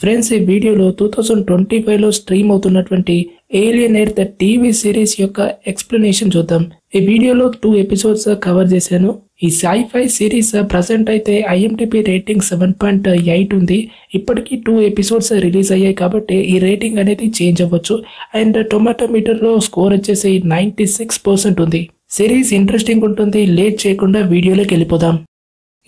Friends, ఈ వీడియోలో 2025లో stream అవుతున్నటువంటి ఏలియన్ ఎర్త్ టీవీ సిరీస్ యొక్క ఎక్స్ప్లెనేషన్ చూద్దాం. ఈ వీడియోలో 2 ఎపిసోడ్స్ కవర్ చేశాను. ఈ సైఫై సిరీస్ ప్రజెంట్ అయితే IMDb రేటింగ్ 7.8 ఉంది. ఇప్పటికీ 2 ఎపిసోడ్స్ రిలీజ్ అయ్యాయి కాబట్టి ఈ రేటింగ్ అనేది చేంజ్ అవ్వచ్చు. అండ్ టొమాటో మీటర్లో స్కోర్ వచ్చేసి 96% ఉంది. సిరీస్ ఇంట్రెస్టింగ్ ఉంటుంది. లేట్ చేయకుండా వీడియోలోకి వెళ్ళిపోదాం.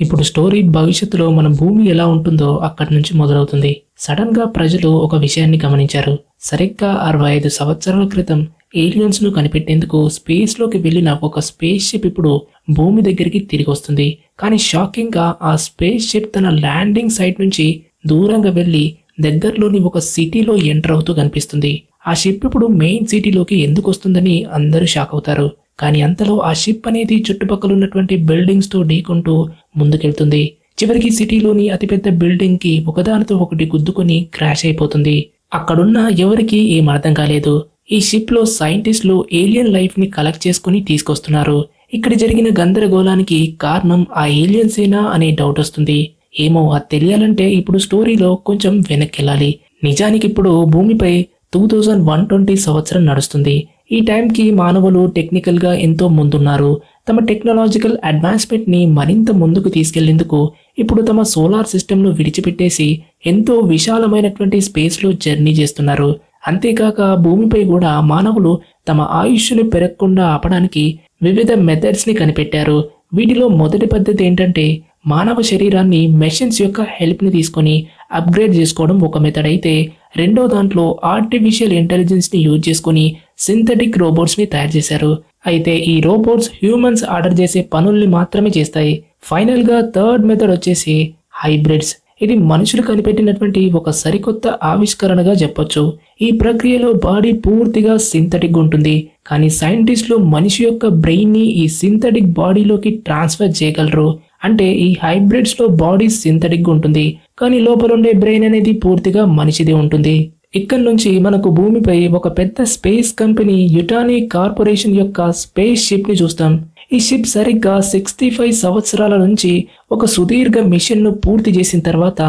ఇప్పుడు స్టోరీ భవిష్యత్తులో మన భూమి ఎలా ఉంటుందో అక్కడి నుంచి మొదలవుతుంది. సడన్ గా ప్రజలు ఒక విషయాన్ని గమనించారు. సరిగ్గా 65 సంవత్సరాల క్రితం ఏలియన్స్ ను కనిపెట్టేందుకు స్పేస్ లోకి వెళ్లిన ఒక స్పేస్ షిప్ ఇప్పుడు భూమి దగ్గరికి తిరిగి వస్తుంది. కానీ షాకింగ్ గా ఆ స్పేస్ షిప్ తన ల్యాండింగ్ సైట్ నుంచి దూరంగా వెళ్లి దగ్గరలోని ఒక సిటీలో ఎంటర్ అవుతూ కనిపిస్తుంది. ఆ షిప్ ఇప్పుడు మెయిన్ సిటీలోకి ఎందుకు వస్తుందని అందరూ షాక్ అవుతారు. కానీ అంతలో ఆ షిప్ అనేది చుట్టుపక్కల ఉన్నటువంటి బిల్డింగ్స్ తో ఢీకొంటూ ముందుకెళ్తుంది. చివరికి సిటీలోని అతిపెద్ద బిల్డింగ్ కి ఒకదానితో ఒకటి గుద్దుకొని క్రాష్ అయిపోతుంది. అక్కడున్న ఎవరికి ఏం అర్థం కాలేదు. ఈ షిప్ లో సైంటిస్టులు ఏలియన్ లైఫ్ ని కలెక్ట్ చేసుకుని తీసుకొస్తున్నారు. ఇక్కడ జరిగిన గందరగోళానికి కారణం ఆ ఏలియన్సేనా అనే డౌట్ వస్తుంది. ఏమో అది తెలియాలంటే ఇప్పుడు స్టోరీలో కొంచెం వెనక్కెళ్ళాలి. నిజానికి ఇప్పుడు భూమిపై 2120 సంవత్సరం నడుస్తుంది. ఈ టైంకి మానవులు టెక్నికల్ గా ఎంతో ముందున్నారు. తమ టెక్నాలజికల్ అడ్వాన్స్మెంట్ ని మరింత ముందుకు తీసుకెళ్లేందుకు ఇప్పుడు తమ సోలార్ సిస్టమ్ ను విడిచిపెట్టేసి ఎంతో విశాలమైనటువంటి స్పేస్ లో జర్నీ చేస్తున్నారు. అంతేకాక భూమిపై కూడా మానవులు తమ ఆయుష్ని పెరగకుండా ఆపడానికి వివిధ మెథడ్స్ ని కనిపెట్టారు. వీటిలో మొదటి పద్ధతి ఏంటంటే మానవ శరీరాన్ని మెషిన్స్ యొక్క హెల్ప్ ని తీసుకొని అప్గ్రేడ్ చేసుకోవడం ఒక మెథడ్ అయితే, రెండో దాంట్లో ఆర్టిఫిషియల్ ఇంటెలిజెన్స్ ని యూజ్ చేసుకుని సింథటిక్ రోబోట్స్ ని తయారు చేశారు. అయితే ఈ రోబోట్స్ హ్యూమన్స్ ఆర్డర్ చేసే పనుల్ని మాత్రమే చేస్తాయి. ఫైనల్ గా థర్డ్ మెథడ్ వచ్చేసి హైబ్రిడ్స్. ఇది మనుషులు కనిపెట్టినటువంటి ఒక సరికొత్త ఆవిష్కరణగా చెప్పొచ్చు. ఈ ప్రక్రియలో బాడీ పూర్తిగా సింథటిక్ ఉంటుంది. కానీ సైంటిస్టులు మనిషి యొక్క బ్రెయిన్ ని ఈ సింథటిక్ బాడీలోకి ట్రాన్స్ఫర్ చేయగలరు. అంటే ఈ హైబ్రిడ్స్ లో బాడీ సింథటిక్ ఉంటుంది, కానీ లోపల ఉండే బ్రెయిన్ అనేది పూర్తిగా మనిషిదే ఉంటుంది. ఇక్కడి నుంచి మనకు భూమిపై ఒక పెద్ద స్పేస్ కంపెనీ యుటానీ కార్పొరేషన్ యొక్క స్పేస్ షిప్ ని చూస్తాం. ఈ షిప్ సరిగ్గా 65 సంవత్సరాల నుంచి ఒక సుదీర్ఘ మిషన్ ను పూర్తి చేసిన తర్వాత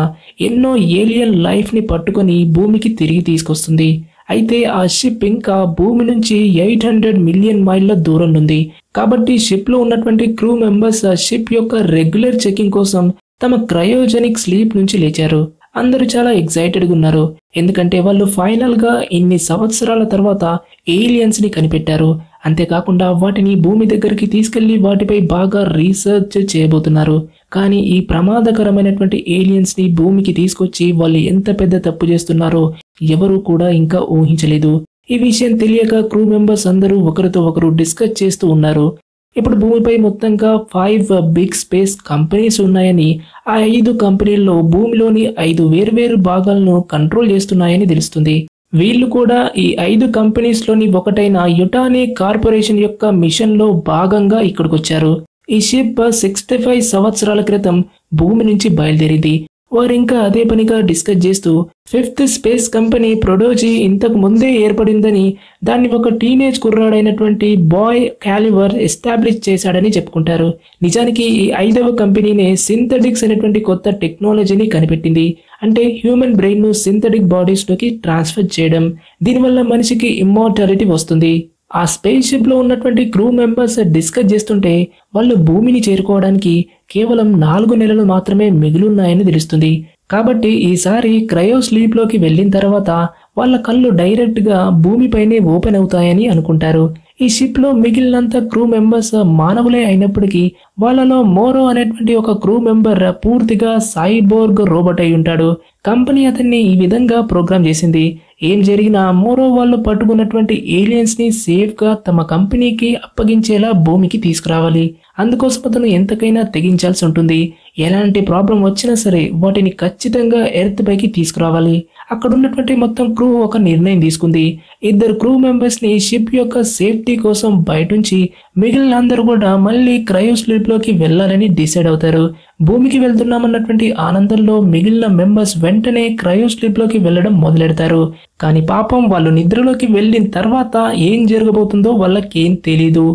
ఎన్నో ఏలియన్ లైఫ్ ని పట్టుకొని భూమికి తిరిగి తీసుకొస్తుంది. అయితే ఆ షిప్ ఇంకా భూమి నుంచి 800 మిలియన్ మైళ్ళ దూరంలో ఉంది. కాబట్టి షిప్ లో ఉన్నటువంటి క్రూ మెంబర్స్ ఆ షిప్ యొక్క రెగ్యులర్ చెకింగ్ కోసం తమ క్రయోజెనిక్ స్లీప్ నుంచి లేచారు. అందరూ చాలా ఎక్సైటెడ్ గా ఉన్నారు. ఎందుకంటే వాళ్ళు ఫైనల్ గా ఇన్ని సంవత్సరాల తర్వాత ఏలియన్స్ ని కనిపెట్టారు. అంతేకాకుండా వాటిని భూమి దగ్గరికి తీసుకెళ్లి వాటిపై బాగా రీసెర్చ్ చేయబోతున్నారు. కానీ ఈ ప్రమాదకరమైనటువంటి ఏలియన్స్ ని భూమికి తీసుకొచ్చి వాళ్ళు ఎంత పెద్ద తప్పు చేస్తున్నారో ఎవరు కూడా ఇంకా ఊహించలేదు. ఈ విషయం తెలియక క్రూ మెంబర్స్ అందరూ ఒకరితో ఒకరు డిస్కస్ చేస్తూ ఉన్నారు. ఇప్పుడు భూమిపై మొత్తంగా 5 బిగ్ స్పేస్ కంపెనీస్ ఉన్నాయని, ఆ 5 కంపెనీల్లో భూమిలోని 5 వేర్వేరు భాగాలను కంట్రోల్ చేస్తున్నాయని తెలుస్తుంది. వీళ్ళు కూడా ఈ 5 కంపెనీస్ లోని ఒకటైన యుటానీ కార్పొరేషన్ యొక్క మిషన్ లో భాగంగా ఇక్కడికి వచ్చారు. ఈ షిప్ 65 సంవత్సరాల క్రితం భూమి నుంచి బయలుదేరింది. వారు ఇంకా అదే పనిగా డిస్కస్ చేస్తూ 5th స్పేస్ కంపెనీ ప్రొడోజీ ఇంతకు ముందే ఏర్పడిందని, దాన్ని ఒక టీనేజ్ కుర్రాడైనటువంటి బాయ్ క్యాలివర్ ఎస్టాబ్లిష్ చేశాడని చెప్పుకుంటారు. నిజానికి ఈ 5వ కంపెనీనే సింథటిక్స్ అనేటువంటి కొత్త టెక్నాలజీని కనిపెట్టింది. అంటే హ్యూమన్ బ్రెయిన్ ను సింథటిక్ బాడీస్ లోకి ట్రాన్స్ఫర్ చేయడం. దీనివల్ల మనిషికి ఇమ్మోర్టాలిటీ వస్తుంది. ఆ స్పేస్ షిప్ లో ఉన్నటువంటి క్రూ మెంబర్స్ డిస్కస్ చేస్తుంటే వాళ్ళు భూమిని చేరుకోవడానికి కేవలం 4 నెలలు మాత్రమే మిగిలిన్నాయని తెలుస్తుంది. కాబట్టి ఈసారి క్రయో స్లీప్ లోకి వెళ్ళిన తర్వాత వాళ్ళ కళ్ళు డైరెక్ట్ గా భూమిపైనే ఓపెన్ అవుతాయని అనుకుంటారు. ఈ షిప్ లో మిగిలినంత క్రూ మెంబర్స్ మానవులే అయినప్పటికీ వాళ్ళలో మోరో అనేటువంటి ఒక క్రూ మెంబర్ పూర్తిగా సైబోర్గ్ రోబోట్ అయి ఉంటాడు. కంపెనీ అతన్ని ఈ విధంగా ప్రోగ్రామ్ చేసింది. ఏం జరిగినా మోరో వాళ్ళు పట్టుకున్నటువంటి ఏలియన్స్ ని సేఫ్ గా తమ కంపెనీకి అప్పగించేలా భూమికి తీసుకురావాలి. అందుకోసం అతను ఎంతకైనా తెగించాల్సి ఉంటుంది. ఎలాంటి ప్రాబ్లం వచ్చినా సరే వాటిని ఖచ్చితంగా ఎర్త్ పైకి తీసుకురావాలి. అక్కడ ఉన్నటువంటి మొత్తం క్రూ ఒక నిర్ణయం తీసుకుంది. 2 క్రూ మెంబర్స్ ని షిప్ యొక్క సేఫ్టీ కోసం బయటుంచి మిగిలిన అందరూ కూడా మళ్ళీ క్రయో స్లీప్ లోకి వెళ్లాలని డిసైడ్ అవుతారు. భూమికి వెళ్తున్నామన్నటువంటి ఆనందంలో మిగిలిన మెంబర్స్ వెంటనే క్రయో స్లీప్ లోకి వెళ్లడం మొదలెడతారు. కానీ పాపం వాళ్ళు నిద్రలోకి వెళ్ళిన తర్వాత ఏం జరగబోతుందో వాళ్ళకేం తెలీదు.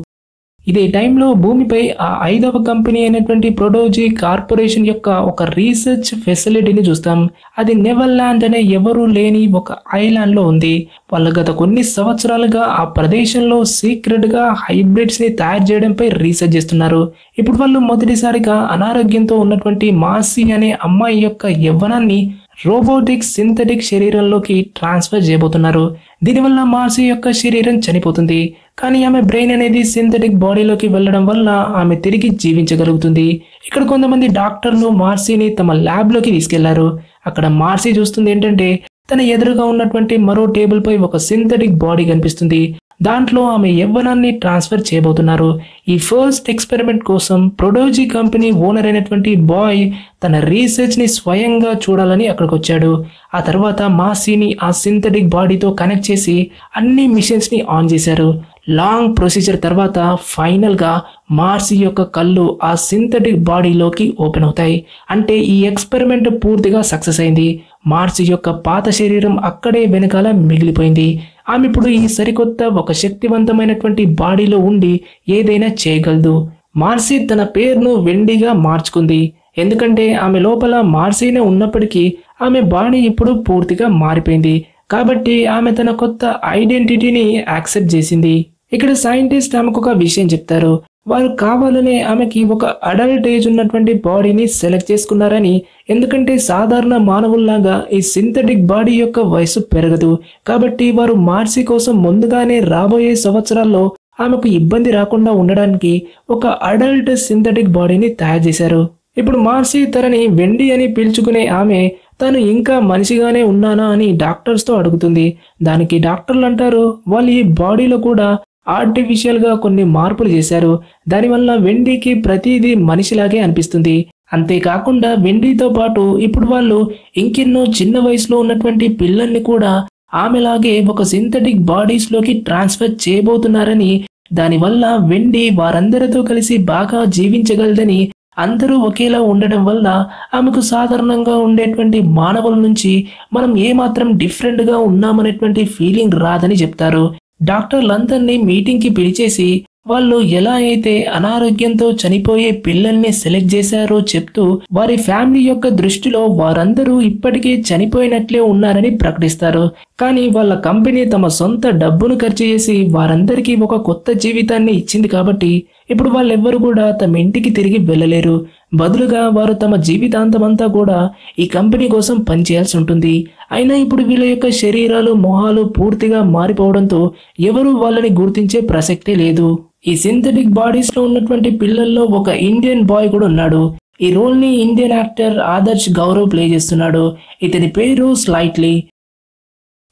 ఇదే టైంలో భూమిపై ఆ 5వ కంపెనీ అయినటువంటి ప్రొడోజీ కార్పొరేషన్ యొక్క ఒక రీసెర్చ్ ఫెసిలిటీని చూస్తాం. అది నెవర్లాండ్ అనే ఎవరూ లేని ఒక ఐలాండ్ లో ఉంది. వాళ్ళు గత కొన్ని సంవత్సరాలుగా ఆ ప్రదేశంలో సీక్రెట్ గా హైబ్రిడ్స్ ని తయారు చేయడంపై రీసెర్చ్ చేస్తున్నారు. ఇప్పుడు వాళ్ళు మొదటిసారిగా అనారోగ్యంతో ఉన్నటువంటి మార్సీ అనే అమ్మాయి యొక్క యవ్వనాన్ని రోబోటిక్ సింథటిక్ శరీరంలోకి ట్రాన్స్ఫర్ చేయబోతున్నారు. దీనివల్ల మార్సీ యొక్క శరీరం చనిపోతుంది, కానీ ఆమె బ్రెయిన్ అనేది సింథటిక్ బాడీలోకి వెళ్ళడం వల్ల ఆమె తిరిగి జీవించగలుగుతుంది. ఇక్కడ కొంతమంది డాక్టర్లు మార్సీని తమ ల్యాబ్ లోకి తీసుకెళ్లారు. అక్కడ మార్సీ చూస్తుంది ఏంటంటే తన ఎదురుగా ఉన్నటువంటి మరో టేబుల్ పై ఒక సింథటిక్ బాడీ కనిపిస్తుంది. దాంట్లో ఆమె యవ్వనాన్ని ట్రాన్స్ఫర్ చేయబోతున్నారు. ఈ ఫస్ట్ ఎక్స్పెరిమెంట్ కోసం ప్రొడోజీ కంపెనీ ఓనర్ అయినటువంటి బాయ్ తన రీసెర్చ్ ని స్వయంగా చూడాలని అక్కడికి వచ్చాడు. ఆ తర్వాత మార్సీని ఆ సింథటిక్ బాడీతో కనెక్ట్ చేసి అన్ని మిషన్స్ ని ఆన్ చేశారు. లాంగ్ ప్రొసీజర్ తర్వాత ఫైనల్ గా మార్సీ యొక్క కళ్ళు ఆ సింథటిక్ బాడీలోకి ఓపెన్ అవుతాయి. అంటే ఈ ఎక్స్పెరిమెంట్ పూర్తిగా సక్సెస్ అయింది. మార్సీ యొక్క పాత శరీరం అక్కడే వెనకాల మిగిలిపోయింది. ఆమె ఇప్పుడు ఈ సరికొత్త ఒక శక్తివంతమైనటువంటి బాడీలో ఉండి ఏదైనా చేయగలదు. మార్సీ తన పేరును వెండిగా మార్చుకుంది, ఎందుకంటే ఆమె లోపల మార్సీనే ఉన్నప్పటికీ ఆమె బాడీ ఇప్పుడు పూర్తిగా మారిపోయింది. కాబట్టి ఆమె తన కొత్త ఐడెంటిటీని యాక్సెప్ట్ చేసింది. ఇక్కడ సైంటిస్ట్ ఆమెకు ఒక విషయం చెప్తారు. వారు కావాలనే ఆమెకి ఒక అడల్ట్ ఏజ్ ఉన్నటువంటి బాడీని సెలెక్ట్ చేసుకున్నారని, ఎందుకంటే సాధారణ మానవుల్లాగా ఈ సింథటిక్ బాడీ యొక్క వయసు పెరగదు. కాబట్టి వారు మార్సీ కోసం ముందుగానే రాబోయే సంవత్సరాల్లో ఆమెకు ఇబ్బంది రాకుండా ఉండడానికి ఒక అడల్ట్ సింథటిక్ బాడీని తయారు చేశారు. ఇప్పుడు మార్సీ తనని వెండి అని పిలుచుకునే ఆమె తను ఇంకా మనిషిగానే ఉన్నానా అని డాక్టర్స్ తో అడుగుతుంది. దానికి డాక్టర్లు అంటారు వాళ్ళు ఈ బాడీలో కూడా ఆర్టిఫిషియల్ గా కొన్ని మార్పులు చేశారు. దానివల్ల వెండికి ప్రతిదీ మనిషిలాగే అనిపిస్తుంది. అంతేకాకుండా వెండితో పాటు ఇప్పుడు వాళ్ళు ఇంకెన్నో చిన్న వయసులో ఉన్నటువంటి పిల్లల్ని కూడా ఆమెలాగే ఒక సింథటిక్ బాడీస్ లోకి ట్రాన్స్ఫర్ చేయబోతున్నారని, దానివల్ల వెండి వారందరితో కలిసి బాగా జీవించగలదని, అందరూ ఒకేలా ఉండడం వల్ల ఆమెకు సాధారణంగా ఉండేటువంటి మానవుల నుంచి మనం ఏమాత్రం డిఫరెంట్ గా ఉన్నామనేటువంటి ఫీలింగ్ రాదని చెప్తారు. డాక్టర్లందరినీ మీటింగ్ కి పిలిచేసి వాళ్ళు ఎలా అయితే అనారోగ్యంతో చనిపోయే పిల్లల్ని సెలెక్ట్ చేశారో చెప్తూ వారి ఫ్యామిలీ యొక్క దృష్టిలో వారందరూ ఇప్పటికే చనిపోయినట్లే ఉన్నారని ప్రకటిస్తారు. కానీ వాళ్ళ కంపెనీ తమ సొంత డబ్బును ఖర్చు చేసి వారందరికీ ఒక కొత్త జీవితాన్ని ఇచ్చింది కాబట్టి ఇప్పుడు వాళ్ళెవ్వరు కూడా తమ ఇంటికి తిరిగి వెళ్ళలేరు. బదులుగా వారు తమ జీవితాంతమంతా కూడా ఈ కంపెనీ కోసం పనిచేయాల్సి ఉంటుంది. అయినా ఇప్పుడు వీళ్ళ యొక్క శరీరాలు మొహాలు పూర్తిగా మారిపోవడంతో ఎవరు వాళ్ళని గుర్తించే ప్రసక్తే లేదు. ఈ సింథటిక్ బాడీస్ లో ఉన్నటువంటి పిల్లల్లో ఒక ఇండియన్ బాయ్ కూడా ఉన్నాడు. ఈ రోల్ ని Indian actor Adarsh Gaurav play చేస్తున్నాడు. ఇతని పేరు స్లైట్లీ.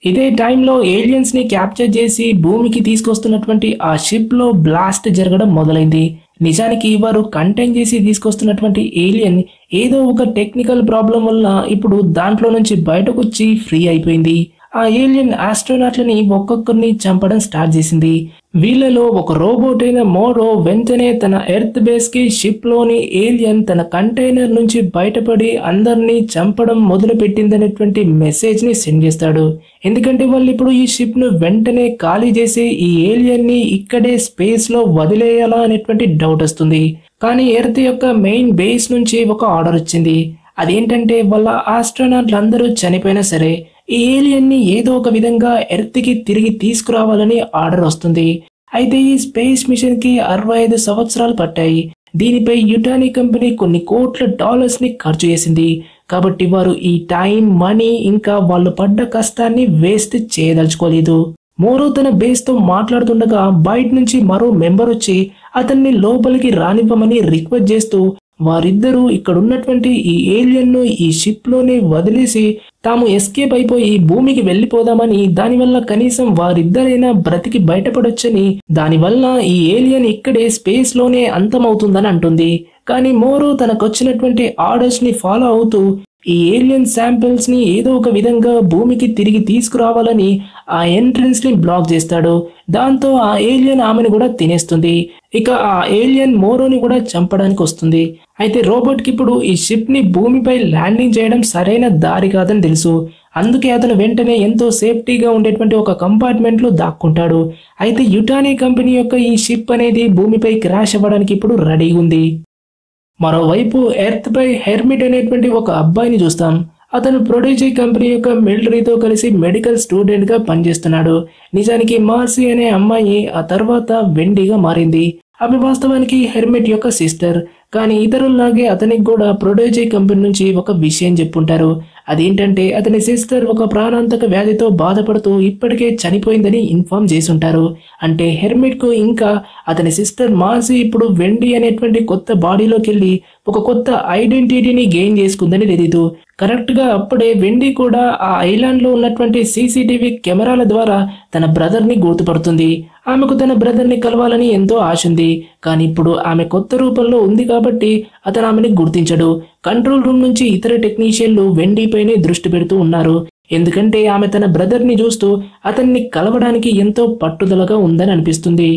ఇదే టైంలో ఏలియన్స్ ని క్యాప్చర్ చేసి భూమికి తీసుకొస్తున్నటువంటి ఆ షిప్ లో బ్లాస్ట్ జరగడం మొదలైంది. నిజానికి వారు కంటైన్ చేసి తీసుకొస్తున్నటువంటి ఏలియన్ ఏదో ఒక టెక్నికల్ ప్రాబ్లం వల్ల ఇప్పుడు దాంట్లో నుంచి బయటకు వచ్చి ఫ్రీ అయిపోయింది. ఆ ఏలియన్ ఆస్ట్రోనాట్లని ఒక్కొక్కరిని చంపడం స్టార్ట్ చేసింది. వీళ్ళలో ఒక రోబోట్ అయిన మోరో వెంటనే తన ఎర్త్ బేస్ కి షిప్ లోని ఏలియన్ తన కంటైనర్ నుంచి బయటపడి అందరినీ చంపడం మొదలు పెట్టిందనేటువంటి మెసేజ్ ని సెండ్ చేస్తాడు. ఎందుకంటే వాళ్ళు ఇప్పుడు ఈ షిప్ ను వెంటనే ఖాళీ చేసి ఈ ఏలియన్ ని ఇక్కడే స్పేస్ లో వదిలేయాలా అనేటువంటి డౌట్ వస్తుంది. కానీ ఎర్త్ యొక్క మెయిన్ బేస్ నుంచి ఒక ఆర్డర్ వచ్చింది. అదేంటంటే వాళ్ళ ఆస్ట్రోనాట్లు అందరూ చనిపోయినా సరే ఈ ఏలియన్ ని ఏదో ఒక విధంగా ఎర్త్ కి తిరిగి తీసుకురావాలని ఆర్డర్ వస్తుంది. అయితే ఈ స్పేస్ మిషన్ కి 65 సంవత్సరాలు పట్టాయి. దీనిపై యుటాని కంపెనీ కొన్ని కోట్ల డాలర్స్ ని ఖర్చు చేసింది. కాబట్టి వారు ఈ టైం, మనీ ఇంకా వాళ్ళు పడ్డ కష్టాన్ని వేస్ట్ చేయదలుచుకోలేదు. మోరో తన బేస్ తో మాట్లాడుతుండగా బయట నుంచి మరో మెంబర్ వచ్చి అతన్ని లోపలికి రానివ్వమని రిక్వెస్ట్ చేస్తూ వారిద్దరూ ఇక్కడ ఉన్నటువంటి ఈ ఏలియన్ ను ఈ షిప్ లోనే వదిలేసి తాము ఎస్కేప్ అయిపోయి భూమికి వెళ్లిపోదామని, దానివల్ల కనీసం వారిద్దరైనా బ్రతికి బయటపడొచ్చని, దానివల్ల ఈ ఏలియన్ ఇక్కడే స్పేస్ లోనే అంతమవుతుందని అంటుంది. కానీ మోరో తనకొచ్చినటువంటి ఆర్డర్స్ ని ఫాలో అవుతూ ఈ ఏలియన్ శాంపిల్స్ ని ఏదో ఒక విధంగా భూమికి తిరిగి తీసుకురావాలని ఆ ఎంట్రన్స్ ని బ్లాక్ చేస్తాడు. దాంతో ఆ ఏలియన్ ఆమెను కూడా తినేస్తుంది. ఇక ఆ ఏలియన్ మోరోని కూడా చంపడానికి వస్తుంది. అయితే రోబోట్ కి ఇప్పుడు ఈ షిప్ ని భూమిపై ల్యాండింగ్ చేయడం సరైన దారి కాదని తెలుసు. అందుకే అతను వెంటనే ఎంతో సేఫ్టీగా ఉండేటువంటి ఒక కంపార్ట్మెంట్ లో దాక్కుంటాడు. అయితే యుటానీ కంపెనీ యొక్క ఈ షిప్ అనేది భూమిపై క్రాష్ అవ్వడానికి ఇప్పుడు రెడీ ఉంది. మరోవైపు ఎర్త్ పై హెర్మిట్ అనేటువంటి ఒక అబ్బాయిని చూస్తాం. అతను ప్రొడిజీ కంపెనీ యొక్క మిలిటరీతో కలిసి మెడికల్ స్టూడెంట్ గా పనిచేస్తున్నాడు. నిజానికి మార్సీ అనే అమ్మాయి ఆ తర్వాత వెండిగా మారింది. ఆమె వాస్తవానికి హెర్మిట్ యొక్క సిస్టర్. కానీ ఇతరుల్లాగే అతనికి కూడా ప్రొడిజీ కంపెనీ నుంచి ఒక విషయం చెప్పుంటారు. అదేంటంటే అతని సిస్టర్ ఒక ప్రాణాంతక వ్యాధితో బాధపడుతూ ఇప్పటికే చనిపోయిందని ఇన్ఫార్మ్ చేసుంటారు. అంటే హెర్మిట్ కు ఇంకా అతని సిస్టర్ మార్సీ ఇప్పుడు వెండి అనేటువంటి కొత్త బాడీలోకి వెళ్ళి ఒక కొత్త ఐడెంటిటీని గెయిన్ చేసుకుందని తెలీదు. కరెక్ట్ గా అప్పుడే వెండి కూడా ఆ ఐలాండ్ లో ఉన్నటువంటి సీసీటీవీ కెమెరాల ద్వారా తన బ్రదర్ ని గుర్తుపడుతుంది. ఆమెకు తన బ్రదర్ ని కలవాలని ఎంతో ఆశ ఉంది. కానీ ఇప్పుడు ఆమె కొత్త రూపంలో ఉంది కాబట్టి అతను ఆమెని గుర్తించడు. కంట్రోల్ రూమ్ నుంచి ఇతర టెక్నీషియన్లు వెండిపైనే దృష్టి పెడుతూ ఉన్నారు. ఎందుకంటే ఆమె తన బ్రదర్ ని చూస్తూ అతన్ని కలవడానికి ఎంతో పట్టుదలగా ఉందని అనిపిస్తుంది.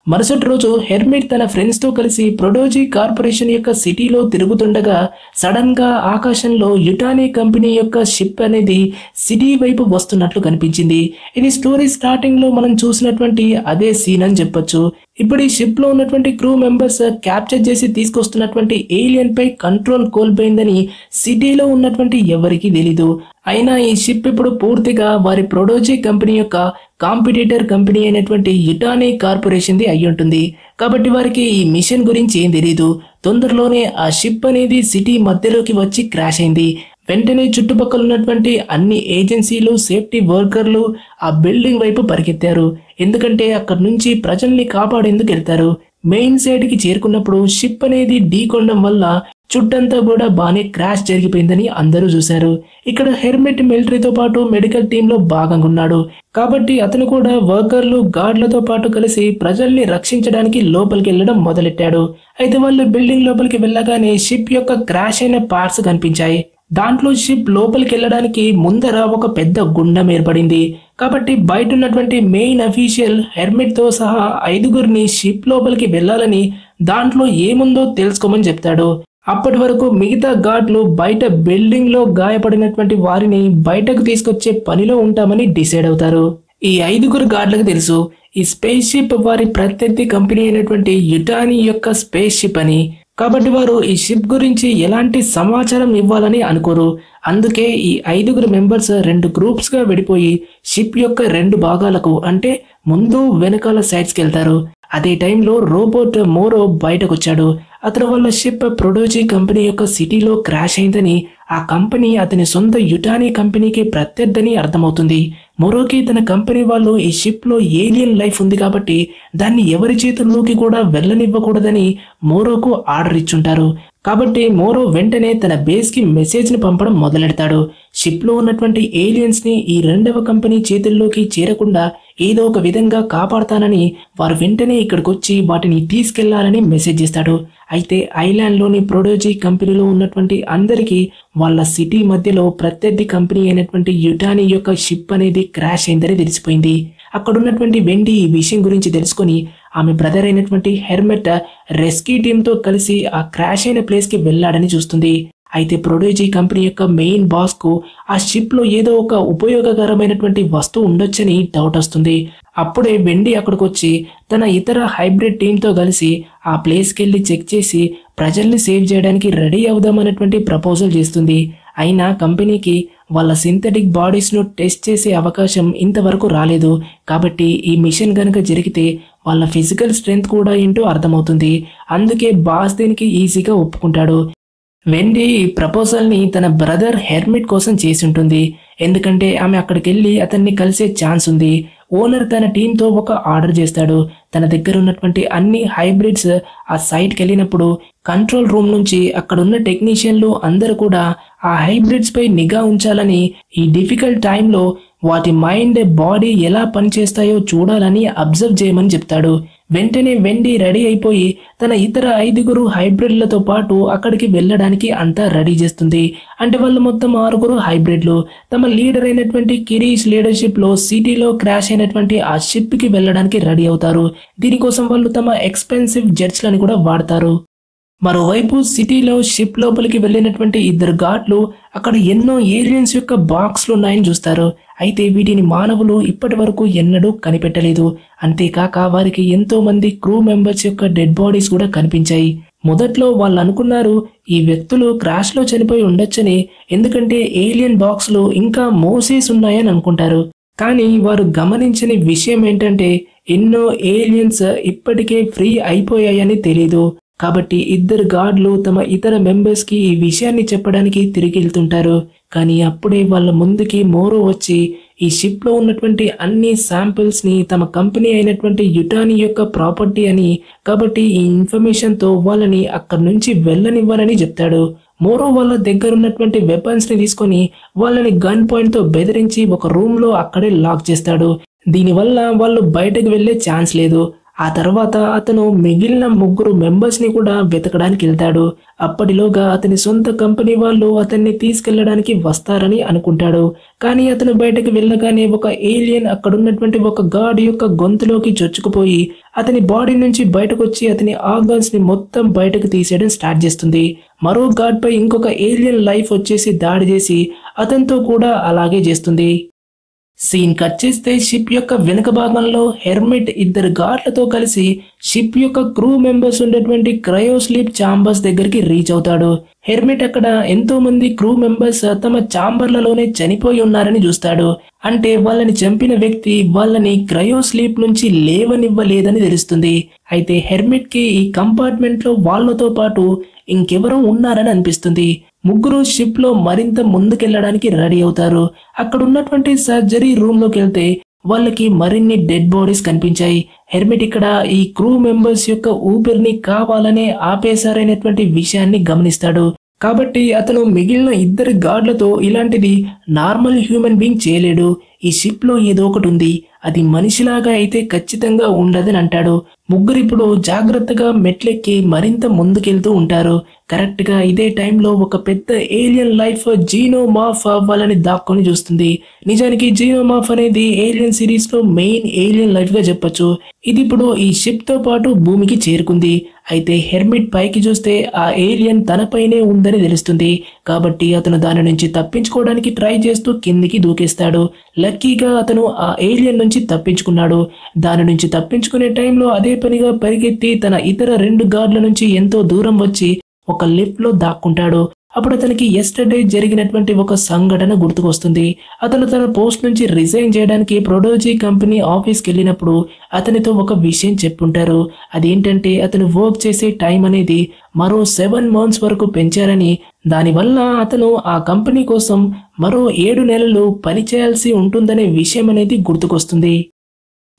మరుసటి రోజు హెర్మిట్ తన ఫ్రెండ్స్ తో కలిసి ప్రొడిజీ కార్పొరేషన్ యొక్క సిటీలో తిరుగుతుండగా సడన్ గా ఆకాశంలో యుటానీ కంపెనీ యొక్క షిప్ అనేది సిటీ వైపు వస్తున్నట్లు కనిపించింది. ఇది స్టోరీ స్టార్టింగ్ లో మనం చూసినటువంటి అదే సీన్ అని చెప్పొచ్చు. ఇప్పుడు ఈ షిప్ లో ఉన్నటువంటి క్రూ మెంబర్స్ క్యాప్చర్ చేసి తీసుకొస్తున్నటువంటి ఏలియన్ పై కంట్రోల్ కోల్పోయిందని సిటీలో ఉన్నటువంటి ఎవరికీ తెలీదు. అయినా ఈ షిప్ ఇప్పుడు పూర్తిగా వారి ప్రొడిజీ కంపెనీ యొక్క కాంపిటీటర్ కంపెనీ అయినటువంటి యుటానీ కార్పొరేషన్ ది అయి ఉంటుంది. కాబట్టి వారికి ఈ మిషన్ గురించి ఏం తెలీదు. తొందరలోనే ఆ షిప్ అనేది సిటీ మధ్యలోకి వచ్చి క్రాష్ అయింది. వెంటనే చుట్టుపక్కల ఉన్నటువంటి అన్ని ఏజెన్సీలు, సేఫ్టీ వర్కర్లు ఆ బిల్డింగ్ వైపు పరిగెత్తారు. ఎందుకంటే అక్కడి నుంచి ప్రజల్ని కాపాడేందుకు వెళ్తారు. మెయిన్ సైడ్ కి చేరుకున్నప్పుడు షిప్ అనేది ఢీకొనడం వల్ల చుట్టంతా కూడా బానే క్రాష్ జరిగిపోయిందని అందరూ చూశారు. ఇక్కడ హెర్మిట్ మిలిటరీతో పాటు మెడికల్ టీమ్ లో భాగంగా ఉన్నాడు. కాబట్టి అతను కూడా వర్కర్లు, గార్డులతో పాటు కలిసి ప్రజల్ని రక్షించడానికి లోపలికి వెళ్ళడం మొదలెట్టాడు. అయితే వాళ్ళు బిల్డింగ్ లోపలికి వెళ్ళగానే షిప్ యొక్క క్రాష్ అయిన పార్ట్స్ కనిపించాయి. దాంట్లో షిప్ లోపలికి వెళ్ళడానికి ముందర ఒక పెద్ద గుండం ఏర్పడింది. కాబట్టి బయట ఉన్నటువంటి మెయిన్ అఫీషియల్ హెర్మిట్ తో సహా 5గురిని షిప్ లోపలికి వెళ్ళాలని, దాంట్లో ఏముందో తెలుసుకోమని చెప్తాడు. అప్పటి వరకు మిగతా గార్డ్లు బయట బిల్డింగ్ లో గాయపడినటువంటి వారిని బయటకు తీసుకొచ్చే పనిలో ఉంటామని డిసైడ్ అవుతారు. ఈ 5గురు గార్డులకు తెలుసు ఈ స్పేస్ షిప్ వారి ప్రత్యర్థి కంపెనీ అయినటువంటి యుటానీ యొక్క స్పేస్ షిప్ అని. కాబట్టి వారు ఈ షిప్ గురించి ఎలాంటి సమాచారం ఇవ్వాలని అనుకోరు. అందుకే ఈ 5గురు మెంబర్స్ 2 గ్రూప్స్ గా విడిపోయి షిప్ యొక్క 2 భాగాలకు అంటే ముందు వెనకాల సైడ్స్కి వెళ్తారు. అదే టైంలో రోబోట్ మోరో బయటకు వచ్చాడు. అతను వాళ్ళ షిప్ ప్రొడిజీ కంపెనీ యొక్క సిటీలో క్రాష్ అయిందని, ఆ కంపెనీ అతని సొంత యుటానీ కంపెనీకి ప్రత్యర్థని అర్థమవుతుంది. మోరోకి తన కంపెనీ వాళ్ళు ఈ షిప్ లో ఏలియన్ లైఫ్ ఉంది కాబట్టి దాన్ని ఎవరి చేతుల్లోకి కూడా వెళ్ళనివ్వకూడదని మోరోకు ఆర్డర్ ఇచ్చుంటారు. కాబట్టి మోరో వెంటనే తన బేస్ కి మెసేజ్ ని పంపడం మొదలెడతాడు. షిప్ లో ఉన్నటువంటి ఏలియన్స్ ని ఈ 2వ కంపెనీ చేతుల్లోకి చేరకుండా ఏదో ఒక విధంగా కాపాడతానని వారు వెంటనే ఇక్కడికి వచ్చి వాటిని తీసుకెళ్లాలని మెసేజ్ ఇస్తాడు. అయితే ఐలాండ్ లోని ప్రొడిజీ కంపెనీలో ఉన్నటువంటి అందరికీ వాళ్ళ సిటీ మధ్యలో ప్రత్యర్థి కంపెనీ అయినటువంటి యుటానీ యొక్క షిప్ అనేది క్రాష్ అయిందని తెలిసిపోయింది. అక్కడ ఉన్నటువంటి వెండి ఈ విషయం గురించి తెలుసుకొని ఆమె బ్రదర్ అయినటువంటి హెర్మిట్ రెస్క్యూ టీమ్ తో కలిసి ఆ క్రాష్ అయిన ప్లేస్ కి వెళ్ళాడని చూస్తుంది. అయితే ప్రొడిజీ కంపెనీ యొక్క మెయిన్ బాస్ కు ఆ షిప్ లో ఏదో ఒక ఉపయోగకరమైనటువంటి వస్తువు ఉండొచ్చని డౌట్ వస్తుంది. అప్పుడే వెండి అక్కడికి వచ్చి తన ఇతర హైబ్రిడ్ టీమ్ తో కలిసి ఆ ప్లేస్ కి వెళ్ళి చెక్ చేసి ప్రజల్ని సేవ్ చేయడానికి రెడీ అవుదామన్నటువంటి ప్రపోజల్ చేస్తుంది. అయినా కంపెనీకి వాళ్ళ సింథటిక్ బాడీస్ ను టెస్ట్ చేసే అవకాశం ఇంతవరకు రాలేదు. కాబట్టి ఈ మిషన్ గనుక జరిగితే వాళ్ళ ఫిజికల్ స్ట్రెంగ్త్ కూడా ఏంటో అర్థమవుతుంది. అందుకే బాస్ దీనికి ఈజీగా ఒప్పుకుంటాడు. వెండి ఈ ప్రపోజల్ ని తన బ్రదర్ హెర్మిట్ కోసం చేసి ఉంటుంది. ఎందుకంటే ఆమె అక్కడికి వెళ్ళి అతన్ని కలిసే ఛాన్స్ ఉంది. ఓనర్ తన టీంతో ఒక ఆర్డర్ చేస్తాడు. తన దగ్గర ఉన్నటువంటి అన్ని హైబ్రిడ్స్ ఆ సైట్కి వెళ్ళినప్పుడు కంట్రోల్ రూమ్ నుంచి అక్కడున్న టెక్నీషియన్లు అందరూ కూడా ఆ హైబ్రిడ్స్ పై నిఘా ఉంచాలని, ఈ డిఫికల్ట్ టైంలో వాటి మైండ్, బాడీ ఎలా పనిచేస్తాయో చూడాలని అబ్జర్వ్ చేయమని చెప్తాడు. వెంటనే వెండి రెడీ అయిపోయి తన ఇతర 5గురు హైబ్రిడ్లతో పాటు అక్కడికి వెళ్ళడానికి అంతా రెడీ చేస్తుంది. అంటే వాళ్ళు మొత్తం 6గురు హైబ్రిడ్లు తమ లీడర్ అయినటువంటి కిరీష్ లీడర్షిప్ లో సిటీలో క్రాష్ అయినటువంటి ఆ షిప్ కి వెళ్ళడానికి రెడీ అవుతారు. దీనికోసం వాళ్ళు తమ ఎక్స్పెన్సివ్ జెట్స్ లను కూడా వాడతారు. మరోవైపు సిటీలో షిప్ లోపలికి వెళ్ళినటువంటి ఇద్దరు గార్డ్లు అక్కడ ఎన్నో ఏలియన్స్ యొక్క బాక్స్లు ఉన్నాయని చూస్తారు. అయితే వీటిని మానవులు ఇప్పటి వరకు ఎన్నడూ కనిపెట్టలేదు. అంతేకాక వారికి ఎంతో మంది క్రూ మెంబర్స్ యొక్క డెడ్ బాడీస్ కూడా కనిపించాయి. మొదట్లో వాళ్ళు అనుకున్నారు ఈ వ్యక్తులు క్రాష్ లో చనిపోయి ఉండొచ్చని, ఎందుకంటే ఏలియన్ బాక్స్లు ఇంకా మోసేసి ఉన్నాయని అనుకుంటారు. కానీ వారు గమనించిన విషయం ఏంటంటే ఎన్నో ఏలియన్స్ ఇప్పటికే ఫ్రీ అయిపోయాయని తెలీదు. కాబట్టి ఇద్దరు గార్డ్లు తమ ఇతర మెంబర్స్ కి ఈ విషయాన్ని చెప్పడానికి తిరిగి వెళ్తుంటారు. కానీ అప్పుడే వాళ్ళ ముందుకి మోరో వచ్చి ఈ షిప్ లో ఉన్నటువంటి అన్ని శాంపిల్స్ ని తమ కంపెనీ అయినటువంటి యుటాని యొక్క ప్రాపర్టీ అని, కాబట్టి ఈ ఇన్ఫర్మేషన్ తో వాళ్ళని అక్కడి నుంచి వెళ్ళనివ్వాలని చెప్తాడు. మోరో వాళ్ళ దగ్గర ఉన్నటువంటి వెపన్స్ ని తీసుకొని వాళ్ళని గన్ పాయింట్ తో బెదిరించి ఒక రూమ్ లో అక్కడే లాక్ చేస్తాడు. దీనివల్ల వాళ్ళు బయటకు వెళ్లే ఛాన్స్ లేదు. ఆ తర్వాత అతను మిగిలిన 3 మెంబర్స్ ని కూడా వెతకడానికి వెళ్తాడు. అప్పటిలోగా అతని సొంత కంపెనీ వాళ్ళు అతన్ని తీసుకెళ్లడానికి వస్తారని అనుకుంటాడు. కానీ అతను బయటకు వెళ్ళగానే ఒక ఏలియన్ అక్కడున్నటువంటి ఒక గార్డ్ యొక్క గొంతులోకి చొచ్చుకుపోయి అతని బాడీ నుంచి బయటకు వచ్చి అతని ఆర్గన్స్ ని మొత్తం బయటకు తీసేయడం స్టార్ట్ చేస్తుంది. మరో గార్డ్ పై ఇంకొక ఏలియన్ లైఫ్ వచ్చేసి దాడి చేసి అతనితో కూడా అలాగే చేస్తుంది. సీన్ కట్ చేస్తే షిప్ యొక్క వెనుక భాగంలో హెర్మిట్ ఇద్దరు గార్డ్లతో కలిసి షిప్ యొక్క క్రూ మెంబర్స్ ఉండేటువంటి క్రయోస్లీప్ ఛాంబర్స్ దగ్గరికి రీచ్ అవుతాడు. హెర్మిట్ అక్కడ ఎంతో మంది క్రూ మెంబర్స్ తమ ఛాంబర్లలోనే చనిపోయి ఉన్నారని చూస్తాడు. అంటే వాళ్ళని చంపిన వ్యక్తి వాళ్ళని క్రయోస్లీప్ నుంచి లేవనివ్వలేదని తెలుస్తుంది. అయితే హెర్మిట్ కి ఈ కంపార్ట్మెంట్ లో వాళ్ళతో పాటు ఇంకెవరో ఉన్నారని అనిపిస్తుంది. 3 షిప్ లో మరింత ముందుకెళ్లడానికి రెడీ అవుతారు. అక్కడ ఉన్నటువంటి సర్జరీ రూమ్ లోకి వెళ్తే వాళ్ళకి మరిన్ని డెడ్ బాడీస్ కనిపించాయి. హెర్మిట్ ఇక్కడ ఈ క్రూ మెంబర్స్ యొక్క ఊపిరిని కావాలనే ఆపేశారనేటువంటి విషయాన్ని గమనిస్తాడు. కాబట్టి అతను మిగిలిన ఇద్దరు గార్డ్లతో ఇలాంటిది నార్మల్ హ్యూమన్ బీయింగ్ చేయలేడు, ఈ షిప్ లో ఏదో ఒకటి ఉంది, అది మనిషిలాగా అయితే ఖచ్చితంగా ఉండదని అంటాడు. ముగ్గురు ఇప్పుడు జాగ్రత్తగా మెట్లెక్కి మరింత ముందుకెళ్తూ ఉంటారు. కరెక్ట్ గా ఇదే టైంలో ఒక పెద్ద ఏలియన్ లైఫ్ జీనోమార్ఫ్ వాళ్ళని దాక్కొని చూస్తుంది. నిజానికి జీనోమార్ఫ్ అనేది ఏలియన్ సిరీస్ లో మెయిన్ ఏలియన్ లైఫ్ గా చెప్పొచ్చు. ఇది ఇప్పుడు ఈ షిప్ తో పాటు భూమికి చేరుకుంది. అయితే హెర్మిట్ పైకి చూస్తే ఆ ఏలియన్ తనపైనే ఉందని తెలుస్తుంది. కాబట్టి అతను దాని నుంచి తప్పించుకోవడానికి ట్రై చేస్తూ కిందికి దూకేస్తాడు. లక్కీగా అతను ఆ ఏలియన్ నుంచి తప్పించుకున్నాడు. దాని నుంచి తప్పించుకునే టైంలో అదే పనిగా పరిగెత్తి తన ఇతర 2 గార్డ్ల నుంచి ఎంతో దూరం వచ్చి ఒక లిఫ్ట్ లో దాక్కుంటాడు. అప్పుడు అతనికి ఎస్టర్డే జరిగినటువంటి ఒక సంఘటన గుర్తుకొస్తుంది. అతను తన పోస్ట్ నుంచి రిజైన్ చేయడానికి ప్రొడోజీ కంపెనీ ఆఫీస్కి వెళ్ళినప్పుడు అతనితో ఒక విషయం చెప్పుంటారు. అదేంటంటే అతను వర్క్ చేసే టైం అనేది మరో 7 months వరకు పెంచారని, దానివల్ల అతను ఆ కంపెనీ కోసం మరో 7 నెలలు పనిచేయాల్సి ఉంటుందనే విషయం అనేది గుర్తుకొస్తుంది.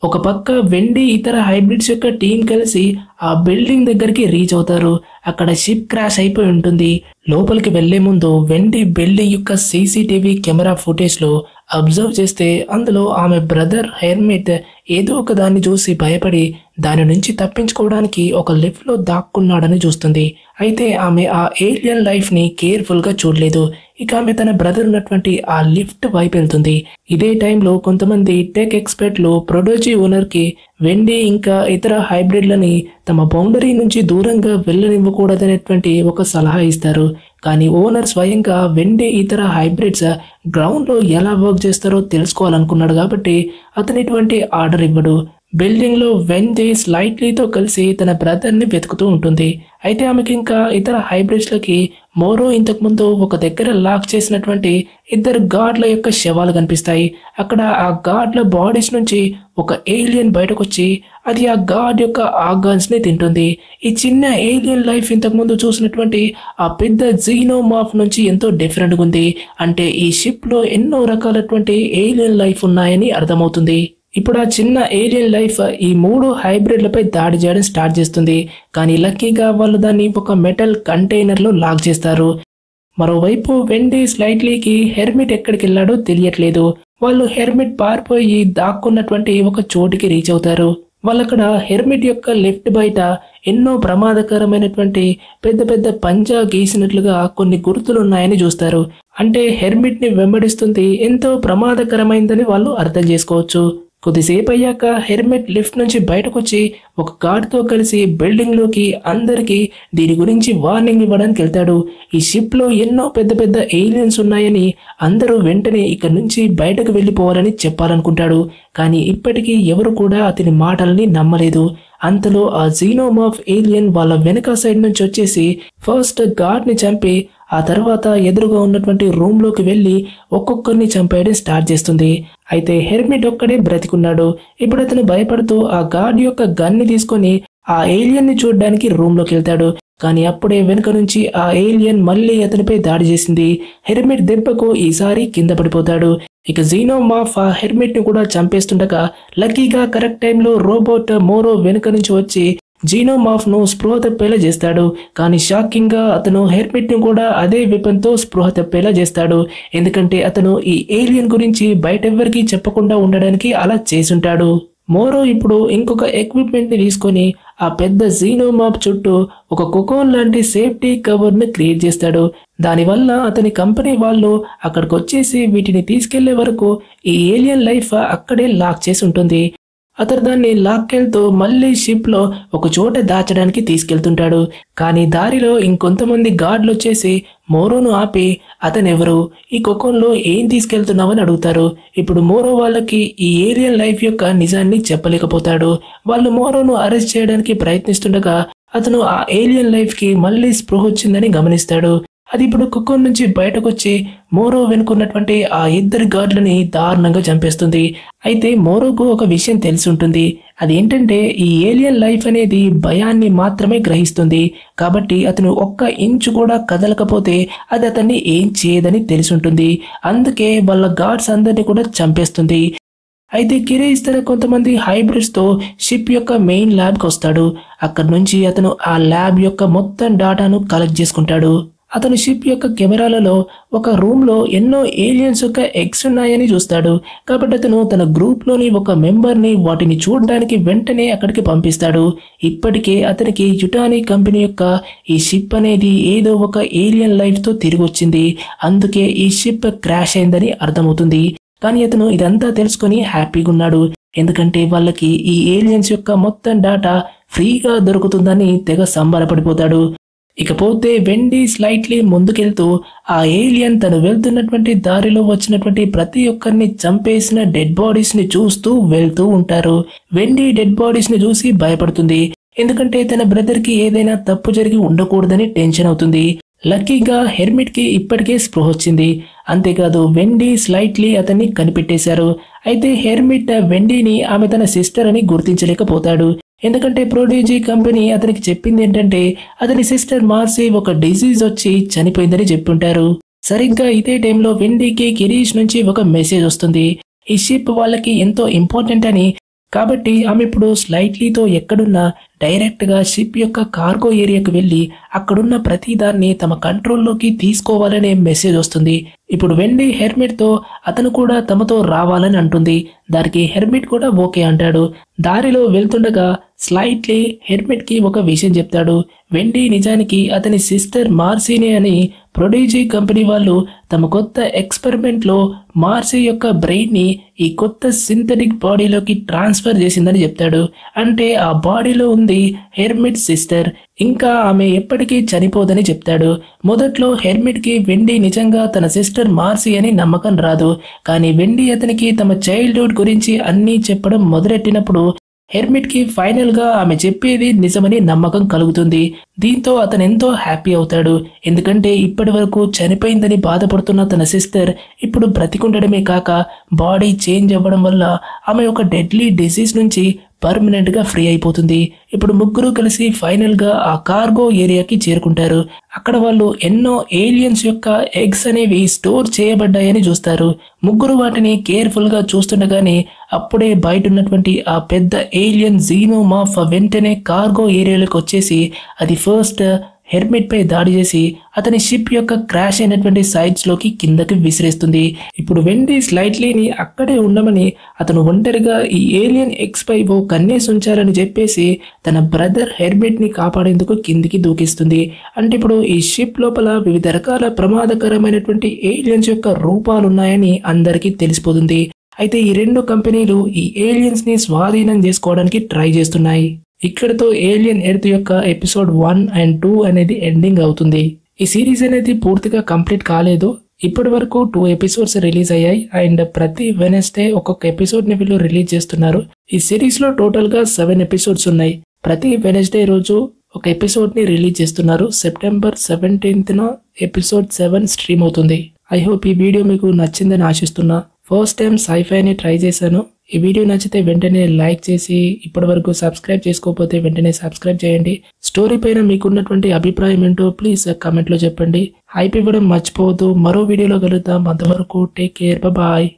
ఒక పక్క వెండి ఇతర హైబ్రిడ్స్ యొక్క టీం కలిసి ఆ బిల్డింగ్ దగ్గరికి రీచ్ అవుతారు. అక్కడ షిప్ క్రాష్ అయిపోయి ఉంటుంది. లోపలికి వెళ్లే ముందు వెండి బిల్డింగ్ యొక్క సీసీటీవీ కెమెరా ఫుటేజ్ లో అబ్జర్వ్ చేస్తే అందులో ఆమె బ్రదర్ హెర్మిట్ ఏదో ఒక దాన్ని చూసి భయపడి దాని నుంచి తప్పించుకోవడానికి ఒక లిఫ్ట్ లో దాక్కున్నాడని చూస్తుంది. అయితే ఆమె ఆ ఏలియన్ లైఫ్ ని కేర్ఫుల్ గా చూడలేదు. ఇక ఆమె తన బ్రదర్ ఉన్నటువంటి ఆ లిఫ్ట్ వైపు వెళ్తుంది. ఇదే టైంలో కొంతమంది టెక్ ఎక్స్పర్ట్లు ప్రొడోజీ ఓనర్ కి వెండి ఇంకా ఇతర హైబ్రిడ్లని తమ బౌండరీ నుంచి దూరంగా వెళ్ళనివ్వకూడదనేటువంటి ఒక సలహా ఇస్తారు. కానీ ఓనర్ స్వయంగా వెండి ఇతర హైబ్రిడ్స్ గ్రౌండ్ లో ఎలా వర్క్ చేస్తారో తెలుసుకోవాలనుకున్నాడు. కాబట్టి అతను ఇటువంటి ఆర్డర్ ఇవ్వడు. బిల్డింగ్ లో వెండి స్లైట్లీతో కలిసి తన బ్రదర్ ని వెతుకుతూ ఉంటుంది. అయితే ఆమెకి ఇంకా ఇతర హైబ్రిడ్స్ లకి మోరో ఇంతకు ముందు ఒక దగ్గర లాక్ చేసినటువంటి 2 గార్డ్ల యొక్క శవాలు కనిపిస్తాయి. అక్కడ ఆ గార్డ్ల బాడీస్ నుంచి ఒక ఏలియన్ బయటకు వచ్చి అది ఆ గార్డ్ యొక్క ఆర్గాన్స్ ని తింటుంది. ఈ చిన్న ఏలియన్ లైఫ్ ఇంతకు ముందు చూసినటువంటి ఆ పెద్ద జీనోమార్ఫ్ నుంచి ఎంతో డిఫరెంట్ గా ఉంది. అంటే ఈ షిప్ లో ఎన్నో రకాలటువంటి ఏలియన్ లైఫ్ ఉన్నాయని అర్థమవుతుంది. ఇప్పుడు ఆ చిన్న ఏలియన్ లైఫ్ ఈ 3 హైబ్రిడ్లపై దాడి చేయడం స్టార్ట్ చేస్తుంది. కానీ లక్కీగా వాళ్ళు దాన్ని ఒక మెటల్ కంటైనర్ లో లాక్ చేస్తారు. మరోవైపు వెండి స్లైట్లీకి హెర్మిట్ ఎక్కడికి వెళ్ళాడో తెలియట్లేదు. వాళ్ళు హెర్మిట్ పారిపోయి దాక్కున్నటువంటి ఒక చోటికి రీచ్ అవుతారు. వాళ్ళక్కడ హెర్మిట్ యొక్క లెఫ్ట్ బయట ఎన్నో ప్రమాదకరమైనటువంటి పెద్ద పెద్ద పంజా గీసినట్లుగా కొన్ని గుర్తులు ఉన్నాయని చూస్తారు. అంటే హెర్మిట్ ని వెంబడిస్తుంది ఎంతో ప్రమాదకరమైందని వాళ్ళు అర్థం చేసుకోవచ్చు. కొద్దిసేపు అయ్యాక హెర్మిట్ లిఫ్ట్ నుంచి బయటకొచ్చి ఒక గార్డ్తో కలిసి బిల్డింగ్ లోకి అందరికీ దీని గురించి వార్నింగ్ ఇవ్వడానికి వెళ్తాడు. ఈ షిప్ లో ఎన్నో పెద్ద పెద్ద ఏలియన్స్ ఉన్నాయని అందరూ వెంటనే ఇక్కడి నుంచి బయటకు వెళ్ళిపోవాలని చెప్పాలనుకుంటాడు. కానీ ఇప్పటికీ ఎవరు కూడా అతని మాటల్ని నమ్మలేదు. అంతలో ఆ జీనోమార్ఫ్ ఏలియన్ వాళ్ళ వెనక సైడ్ నుంచి వచ్చేసి ఫస్ట్ గార్డ్ ని చంపి ఆ తర్వాత ఎదురుగా ఉన్నటువంటి రూమ్ లోకి వెళ్లి ఒక్కొక్కరిని చంపేయడం స్టార్ట్ చేస్తుంది. అయితే హెర్మిట్ ఒక్కడే బ్రతికున్నాడు. ఇప్పుడు అతను భయపడుతూ ఆ గార్డ్ యొక్క గన్ ని తీసుకొని ఆ ఏలియన్ ని చూడడానికి రూమ్ లోకి వెళ్తాడు. కానీ అప్పుడే వెనుక నుంచి ఆ ఏలియన్ మళ్ళీ అతనిపై దాడి చేసింది. హెర్మిట్ దెబ్బకు ఈసారి కింద పడిపోతాడు. ఇక జీనోమార్ఫ్ ఆ హెర్మిట్ ని కూడా చంపేస్తుండగా లక్కీగా కరెక్ట్ టైంలో రోబోట్ మోరో వెనుక నుంచి వచ్చి జీనోమార్ఫ్ ను స్పృహ తప్పేలా చేస్తాడు. కానీ షాకింగ్ గా అతను హెర్మిట్ ని కూడా అదే వెపన్ తో స్పృహ తప్పేలా చేస్తాడు. ఎందుకంటే అతను ఈ ఏలియన్ గురించి బయటెవ్వరికీ చెప్పకుండా ఉండడానికి అలా చేసుంటాడు. మోరో ఇప్పుడు ఇంకొక ఎక్విప్మెంట్ ని తీసుకొని ఆ పెద్ద జీనోమార్ఫ్ చుట్టూ ఒక కొకోన్ లాంటి సేఫ్టీ కవర్ ని క్రియేట్ చేస్తాడు. దానివల్ల అతని కంపెనీ వాళ్ళు అక్కడికి వచ్చేసి వీటిని తీసుకెళ్లే వరకు ఈ ఏలియన్ లైఫ్ అక్కడే లాక్ చేసి ఉంటుంది. అతను దాన్ని లాక్కెళ్తూ మళ్ళీ షిప్ లో ఒక చోట దాచడానికి తీసుకెళ్తుంటాడు. కానీ దారిలో ఇంకొంతమంది గార్డులు వచ్చేసి మోరోను ఆపి అతనెవరు, ఈ కొకోన్లో ఏం తీసుకెళ్తున్నావని అడుగుతారు. ఇప్పుడు మోరో వాళ్ళకి ఈ ఏలియన్ లైఫ్ యొక్క నిజాన్ని చెప్పలేకపోతాడు. వాళ్ళు మోరోను అరెస్ట్ చేయడానికి ప్రయత్నిస్తుండగా అతను ఆ ఏలియన్ లైఫ్ కి మళ్ళీ స్పృహ వచ్చిందని గమనిస్తాడు. అది ఇప్పుడు కొకోన్ నుంచి బయటకొచ్చి మోరో వెనుకున్నటువంటి ఆ ఇద్దరు గార్డులని దారుణంగా చంపేస్తుంది. అయితే మోరోకు ఒక విషయం తెలిసి ఉంటుంది. అదేంటంటే ఈ ఏలియన్ లైఫ్ అనేది భయాన్ని మాత్రమే గ్రహిస్తుంది. కాబట్టి అతను ఒక్క ఇంచు కూడా కదలకపోతే అది అతన్ని ఏం చేయదని తెలిసి ఉంటుంది. అందుకే వాళ్ళ గార్డ్స్ అందరినీ కూడా చంపేస్తుంది. అయితే కిరీష్ తన కొంతమంది హైబ్రిడ్స్ తో షిప్ యొక్క మెయిన్ ల్యాబ్ కి వస్తాడు. అక్కడి నుంచి అతను ఆ ల్యాబ్ యొక్క మొత్తం డాటాను కలెక్ట్ చేసుకుంటాడు. అతను షిప్ యొక్క కెమెరాలలో ఒక రూమ్ లో ఎన్నో ఏలియన్స్ యొక్క ఎగ్స్ ఉన్నాయని చూస్తాడు. కాబట్టి అతను తన గ్రూప్ లోని ఒక మెంబర్ ని వాటిని చూడడానికి వెంటనే అక్కడికి పంపిస్తాడు. ఇప్పటికే అతనికి యుటాని కంపెనీ యొక్క ఈ షిప్ అనేది ఏదో ఒక ఏలియన్ లైఫ్ తో తిరిగి వచ్చింది. అందుకే ఈ షిప్ క్రాష్ అయిందని అర్థమవుతుంది. కానీ అతను ఇదంతా తెలుసుకొని హ్యాపీగా ఉన్నాడు. ఎందుకంటే వాళ్ళకి ఈ ఏలియన్స్ యొక్క మొత్తం డాటా ఫ్రీగా దొరుకుతుందని తెగ సంబరపడిపోతాడు. ఇకపోతే వెండీ స్లైట్లీ ముందుకెళ్తూ ఆ ఏలియన్ తను వెళ్తున్నటువంటి దారిలో వచ్చినటువంటి ప్రతి ఒక్కరిని చంపేసిన డెడ్ బాడీస్ ని చూస్తూ వెళ్తూ ఉంటారు. వెండీ డెడ్ బాడీస్ ని చూసి భయపడుతుంది. ఎందుకంటే తన బ్రదర్ కి ఏదైనా తప్పు జరిగి ఉండకూడదని టెన్షన్ అవుతుంది. లక్కీగా హెర్మిట్ కి ఇప్పటికే స్పృహ వచ్చింది. అంతేకాదు వెండీ స్లైట్లీ అతన్ని కనిపెట్టేశారు. అయితే హెర్మిట్ వెండీని ఆమె తన సిస్టర్ అని గుర్తించలేకపోతాడు. ఎందుకంటే ప్రోడిజీ కంపెనీ అతనికి చెప్పింది ఏంటంటే అతని సిస్టర్ మార్సీ ఒక డిసీజ్ వచ్చి చనిపోయిందని చెప్పుంటారు. సరిగ్గా ఇదే టైంలో వెండీకి కిరీష్ నుంచి ఒక మెసేజ్ వస్తుంది. ఈ షిప్ వాళ్ళకి ఎంతో ఇంపార్టెంట్ అని, కాబట్టి ఆమె ఇప్పుడు స్లైట్లీతో ఎక్కడున్నా డైరెక్ట్ గా షిప్ యొక్క కార్గో ఏరియాకు వెళ్లి అక్కడున్న ప్రతి దాన్ని తమ కంట్రోల్లోకి తీసుకోవాలనే మెసేజ్ వస్తుంది. ఇప్పుడు వెండీ హెర్మిట్ తో అతను కూడా తమతో రావాలని అంటుంది. దానికి హెర్మిట్ కూడా ఓకే అంటాడు. దారిలో వెళ్తుండగా స్లైట్లీ హెర్మిట్ కి ఒక విషయం చెప్తాడు. వెండీ నిజానికి అతని సిస్టర్ మార్సీనే అని ప్రొడిజీ కంపెనీ వాళ్ళు తమ కొత్త ఎక్స్పెరిమెంట్ లో మార్సీ యొక్క బ్రెయిన్ ని ఈ కొత్త సింథటిక్ బాడీలోకి ట్రాన్స్ఫర్ చేసిందని చెప్తాడు. అంటే ఆ బాడీలో ఉంది హెర్మిట్ సిస్టర్, ఇంకా ఆమె ఎప్పటికీ చనిపోదని చెప్తాడు. మొదట్లో హెర్మిట్ కి వెండీ నిజంగా తన సిస్టర్ మార్సీ అని నమ్మకం రాదు. కానీ వెండీ అతనికి తమ చైల్డ్హుడ్ గురించి అన్నీ చెప్పడం మొదలెట్టినప్పుడు హెర్మిట్ కి ఫైనల్ గా ఆమె చెప్పేది నిజమని నమ్మకం కలుగుతుంది. దీంతో అతను ఎంతో హ్యాపీ అవుతాడు. ఎందుకంటే ఇప్పటి వరకు చనిపోయిందని బాధపడుతున్న తన సిస్టర్ ఇప్పుడు బ్రతికుండడమే కాక బాడీ చేంజ్ అవ్వడం వల్ల ఆమె ఒక డెడ్లీ డిసీజ్ నుంచి పర్మనెంట్ గా ఫ్రీ అయిపోతుంది. ఇప్పుడు ముగ్గురు కలిసి ఫైనల్ గా ఆ కార్గో ఏరియాకి చేరుకుంటారు. అక్కడ వాళ్ళు ఎన్నో ఏలియన్స్ యొక్క ఎగ్స్ అనేవి స్టోర్ చేయబడ్డాయని చూస్తారు. ముగ్గురు వాటిని కేర్ఫుల్ గా చూస్తుండగానే అప్పుడే బయట ఉన్నటువంటి ఆ పెద్ద ఏలియన్ జీనోమార్ఫ్ వెంటనే కార్గో ఏరియాలోకి వచ్చేసి అది ఫస్ట్ హెర్మిట్ పై దాడి చేసి అతని షిప్ యొక్క క్రాష్ అయినటువంటి సైడ్స్ లోకి కిందకి విసిరేస్తుంది. ఇప్పుడు వెండీ స్లైట్లీని అక్కడే ఉండమని అతను ఒంటరిగా ఈ ఏలియన్ ఎగ్స్ పై ఓ కన్నేసి ఉంచారని చెప్పేసి తన బ్రదర్ హెర్మిట్ ని కాపాడేందుకు కిందికి దూకిస్తుంది. అంటే ఇప్పుడు ఈ షిప్ లోపల వివిధ రకాల ప్రమాదకరమైనటువంటి ఏలియన్స్ యొక్క రూపాలు ఉన్నాయని అందరికీ తెలిసిపోతుంది. అయితే ఈ రెండు కంపెనీలు ఈ ఏలియన్స్ ని స్వాధీనం చేసుకోవడానికి ట్రై చేస్తున్నాయి. ఇక్కడతో ఏలియన్ ఎర్త్ యొక్క ఎపిసోడ్ 1 అండ్ 2 అనేది ఎండింగ్ అవుతుంది. ఈ సిరీస్ అనేది పూర్తిగా కంప్లీట్ కాలేదు. ఇప్పటి వరకు 2 ఎపిసోడ్స్ రిలీజ్ అయ్యాయి అండ్ ప్రతి వెనస్డే ఒక్కొక్క ఎపిసోడ్ ని వీళ్ళు రిలీజ్ చేస్తున్నారు. ఈ సిరీస్ లో టోటల్ గా 7 ఎపిసోడ్స్ ఉన్నాయి. ప్రతి వెనస్డే రోజు ఒక ఎపిసోడ్ ని రిలీజ్ చేస్తున్నారు. సెప్టెంబర్ 17న ఎపిసోడ్ 7 స్ట్రీమ్ అవుతుంది. ఐ హోప్ ఈ వీడియో మీకు నచ్చిందని ఆశిస్తున్నా. ఫస్ట్ టైం సైఫైని ట్రై చేశాను. ఈ వీడియో నచ్చితే వెంటనే లైక్ చేసి ఇప్పటి వరకు సబ్స్క్రైబ్ చేసుకోకపోతే వెంటనే సబ్స్క్రైబ్ చేయండి. స్టోరీ పైన మీకున్నటువంటి అభిప్రాయం ఏంటో ప్లీజ్ కామెంట్ లో చెప్పండి. హైప్ ఇవ్వడం మర్చిపోవద్దు. మరో వీడియోలో కలుద్దాం. అంతవరకు టేక్ కేర్, బాయ్.